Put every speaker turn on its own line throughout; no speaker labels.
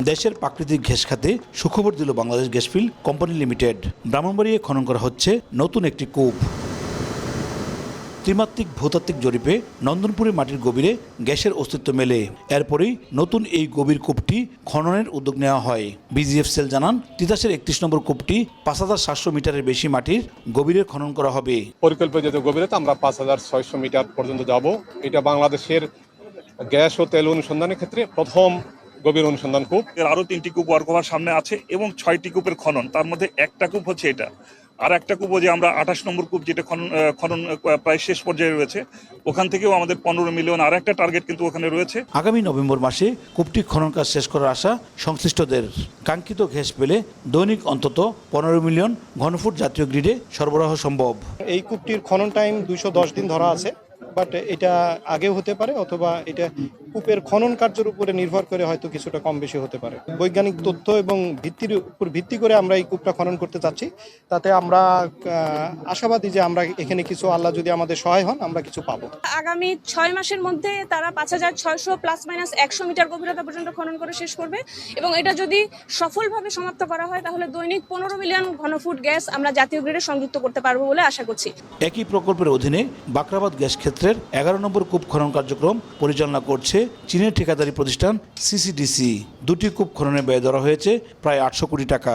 দেশের প্রাকৃতিক গ্যাস খাতে সুখবর দিল Bangladesh gas field company limited. ব্রাহ্মণবাড়িয়ায় খনন করা হচ্ছে নতুন একটি কূপ। ত্রিমাত্রিক ভূতাত্ত্বিক জরিপে নন্দনপুরের মাটির গভীরে গ্যাসের অস্তিত্ব মেলে। এরপরেই নতুন এই গভীর কূপটি খননের উদ্যোগ নেওয়া হয়। বিজিএফ সেল জানান, তিতাসের ৩১ নম্বর কূপটি ৫,৭০০ মিটারের বেশি মাটির গভীরে খনন করা হবে।
পরিকল্পিত গভীরতা আমরা ৫,৬০০ মিটার পর্যন্ত যাব। এটা বাংলাদেশের গ্যাস ও তেল অনুসন্ধানের ক্ষেত্রে প্রথম গভীর অনুসন্ধান কূপ।
এর আরো ৩টি কূপ ওয়ার্কওভার সামনে আছে এবং ৬টি কূপের খনন। তার মধ্যে একটা কূপ হচ্ছে এটা, আর একটা কূপ যে আমরা ২৮ নম্বর কূপ যেটা খনন প্রায় শেষ পর্যায়ে রয়েছে, ওখান থেকেও আমাদের ১৫ মিলিয়ন আর একটা টার্গেট কিন্তু ওখানে রয়েছে।
আগামী নভেম্বর মাসে কূপটি খনন কাজ শেষ করার আশা সংশ্লিষ্টদের। কাঙ্ক্ষিত গ্যাস পেলে দৈনিক অন্তত ১৫ মিলিয়ন ঘনফুট জাতীয় গ্রিডে সরবরাহ সম্ভব।
এই কূপটির খনন টাইম ২১০ দিন ধরা আছে, বাট এটা আগেও হতে পারে অথবা এটা কূপের খনন কার্যের উপরে নির্ভর করে হয়তো কিছুটা কম বেশি হতে পারে। বৈজ্ঞানিক তথ্য এবং ভিত্তির উপর ভিত্তি করে আমরা এই কূপটা খনন করতে চাচ্ছি। তাতে আমরা আশাবাদী যে আমরা এখানে কিছু, আল্লাহ যদি আমাদের সহায় হন, আমরা কিছু পাবো।
আগামী ৬ মাসের মধ্যে তারা ৫,৬০০ প্লাস মাইনাস ১০০ মিটার গভীরতা পর্যন্ত খনন করে শেষ করবে এবং এটা যদি সফলভাবে সমাপ্ত করা হয় তাহলে দৈনিক ১৫ মিলিয়ন ঘনফুট গ্যাস আমরা জাতীয় গ্রিডে সংযুক্ত করতে পারবো বলে আশা করছি।
একই প্রকল্পের অধীনে বাকরাবাদ গ্যাস ক্ষেত্রের ১১ নম্বর কূপ খনন কার্যক্রম পরিচালনা করছে চীনের ঠিকাদারি প্রতিষ্ঠান সিসিডিসি। দুটি কূপ খননে ব্যয় ধরা হয়েছে প্রায় ৮০০ কোটি টাকা।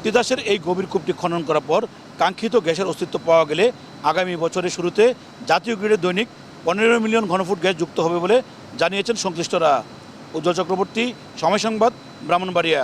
তিতাসের এই গভীর কূপটি খনন করার পর কাঙ্ক্ষিত গ্যাসের অস্তিত্ব পাওয়া গেলে আগামী বছরের শুরুতে জাতীয় গ্রিডে দৈনিক ১৫ মিলিয়ন ঘনফুট গ্যাস যুক্ত হবে বলে জানিয়েছেন সংশ্লিষ্টরা। উজ্জ্বল চক্রবর্তী, সময় সংবাদ, ব্রাহ্মণবাড়িয়া।